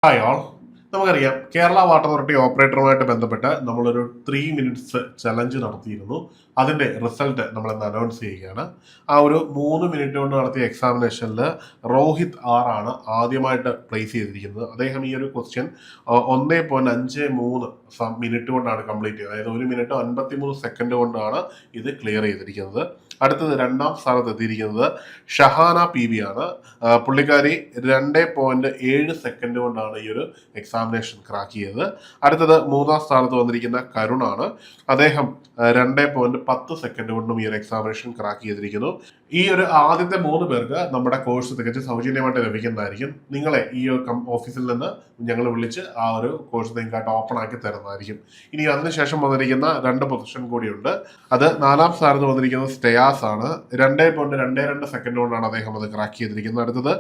Hi all. നമുക്കറിയാം Kerala water authority ഓപ്പറേറ്ററുമായിട്ട് ബന്ധപ്പെട്ട് നമ്മളൊരു 3 മിനിറ്റ്സ് ചലഞ്ച് നടത്തിയിരുന്നു. അതിന്റെ റിസൾട്ട് നമ്മൾ ഇന്ന് അനൗൺസ് ചെയ്യുകയാണ്. ആ ഒരു 3 മിനിറ്റ് കൊണ്ട് നടത്തിയ എക്സാമിനേഷനിൽ റോഹിത് ആർ ആണ് ആദ്യമായിട്ട് പ്ലേസ് ചെയ്തിരിക്കുന്നത്. അദ്ദേഹം ഈ ഒരു ക്വസ്റ്റ്യൻ 1.53 മിനിറ്റ് കൊണ്ടാണ് കംപ്ലീറ്റ് ചെയ്തത്. അതായത് 1 മിനിറ്റ് 53 സെക്കൻഡ് കൊണ്ടാണ് ഇത് ക്ലിയർ ചെയ്തിരിക്കുന്നത്. അടുത്തത് രണ്ടാം സ്ഥാനത്ത് എത്തിയിരിക്കുന്നത് ഷഹാന പി ബി ആണ്. പുള്ളിക്കാരി 2.7 സെക്കൻഡ് കൊണ്ടാണ് ഈ ഒരു എക്സാമിനേഷൻ ക്രാക്ക് ചെയ്തത്. അടുത്തത് മൂന്നാം സ്ഥാനത്ത് വന്നിരിക്കുന്ന കരുണാണ്. അദ്ദേഹം 2.10 സെക്കൻഡ് കൊണ്ടും ഈ ഒരു എക്സാമിനേഷൻ ക്രാക്ക് ചെയ്തിരിക്കുന്നു. ഈ ഒരു ആദ്യത്തെ 3 പേർക്ക് നമ്മുടെ കോഴ്സ് തികച്ചും സൗജന്യമായിട്ട് ലഭിക്കുന്നതായിരിക്കും. നിങ്ങളെ ഈ ഓഫീസിൽ നിന്ന് ഞങ്ങൾ വിളിച്ച് ആ ഒരു കോഴ്സ് നിങ്ങൾക്കായിട്ട് ഓപ്പൺ ആക്കി തരുന്നതായിരിക്കും. ഇനി അതിനുശേഷം വന്നിരിക്കുന്ന 2 പൊസിഷൻ കൂടിയുണ്ട്. അത് നാലാം സ്ഥാനത്ത് വന്നിരിക്കുന്നത് സ്റ്റയാസ് ആണ്. 2.22 സെക്കൻഡ് കൊണ്ടാണ് അദ്ദേഹം അത് ക്രാക്ക് ചെയ്തിരിക്കുന്നത്. അടുത്തത്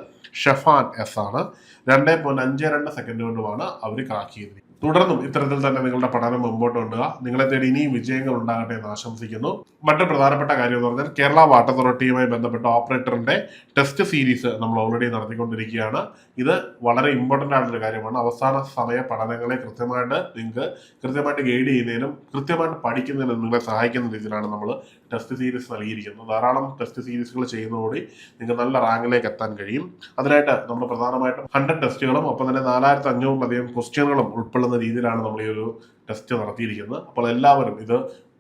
ഷഫാൻ എസ് ആണ്. 2.52 സെക്കൻഡ് കൊണ്ടുമാണ് അവർ ക്രാക്ക് ചെയ്തിരിക്കുന്നത്. തുടർന്നും ഇത്തരത്തിൽ തന്നെ നിങ്ങളുടെ പഠനം മുമ്പോട്ട് കൊണ്ടുപോകുക. നിങ്ങളെ തേടി ഇനിയും വിജയങ്ങൾ ഉണ്ടാകട്ടെ എന്ന് ആശംസിക്കുന്നു. മറ്റൊരു പ്രധാനപ്പെട്ട കാര്യം എന്ന് പറഞ്ഞാൽ കേരള വാട്ടർ അതോറിറ്റിയുമായി ബന്ധപ്പെട്ട ഓപ്പറേറ്ററിന്റെ ടെസ്റ്റ് സീരീസ് നമ്മൾ ഓൾറെഡി നടത്തിക്കൊണ്ടിരിക്കുകയാണ്. ഇത് വളരെ ഇമ്പോർട്ടൻ്റ് ആയിട്ടുള്ള കാര്യമാണ്. അവസാന സമയ പഠനങ്ങളെ കൃത്യമായിട്ട് ഗൈഡ് ചെയ്യുന്നതിനും കൃത്യമായിട്ട് പഠിക്കുന്നതിനും നിങ്ങളെ സഹായിക്കുന്ന രീതിയിലാണ് നമ്മൾ ടെസ്റ്റ് സീരീസ് നൽകിയിരിക്കുന്നത്. ധാരാളം ടെസ്റ്റ് സീരീസുകൾ ചെയ്യുന്നതോടെ നിങ്ങൾക്ക് നല്ല റാങ്കിലേക്ക് എത്താൻ കഴിയും. അതിനായിട്ട് നമ്മൾ പ്രധാനമായിട്ടും 100 ടെസ്റ്റുകളും ഒപ്പം തന്നെ 4500-ലധികം ക്വസ്റ്റ്യനുകളും ഉൾപ്പെടുന്ന രീതിയിലാണ് നമ്മൾ ഈ ഒരു ടെസ്റ്റ് നടത്തിയിരിക്കുന്നത്. അപ്പോൾ എല്ലാവരും ഇത്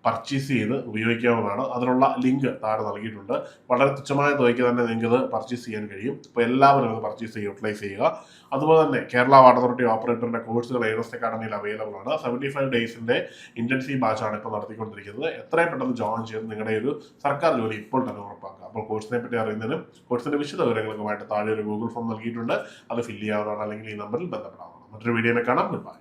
പർച്ചേസ് ചെയ്ത് ഉപയോഗിക്കാവുന്നതാണ്. അതിനുള്ള ലിങ്ക് താഴെ നൽകിയിട്ടുണ്ട്. വളരെ തുച്ഛമായ തുകയ്ക്ക് തന്നെ നിങ്ങൾക്ക് ഇത് പർച്ചേസ് ചെയ്യാൻ കഴിയും. അപ്പോൾ എല്ലാവരും ഇത് പർച്ചേസ് ചെയ്ത് യൂട്ടിലൈസ് ചെയ്യുക. അതുപോലെ തന്നെ കേരള വാട്ടർ അതോറിറ്റി ഓപ്പറേറ്ററിന്റെ കോഴ്സുകൾ എയ്ഡസ് അക്കാഡമിയിൽ അവൈലബിൾ ആണ്. 75 ഡേയ്സിന്റെ ഇന്റൻസീവ് ബാച്ചാണ് ഇപ്പോൾ നടത്തിക്കൊണ്ടിരിക്കുന്നത്. എത്രയും പെട്ടെന്ന് ജോയിൻ ചെയ്ത് നിങ്ങളുടെ ഒരു സർക്കാർ ജോലി ഇപ്പോൾ തന്നെ ഉറപ്പാക്കുക. അപ്പോൾ കോഴ്സിനെ പറ്റി അറിയുന്നതിനും കോഴ്സിന്റെ വിശദ വിവരങ്ങൾക്കുമായിട്ട് താഴെ ഒരു ഗൂഗിൾ ഫോം നൽകിയിട്ടുണ്ട്. അത് ഫില്ല് ചെയ്യാവുന്നതാണ്, അല്ലെങ്കിൽ ഈ നമ്പറിൽ ബന്ധപ്പെടാവുന്നതാണ്. മറ്റൊരു വീഡിയോയിൽ കാണാം. Good bye.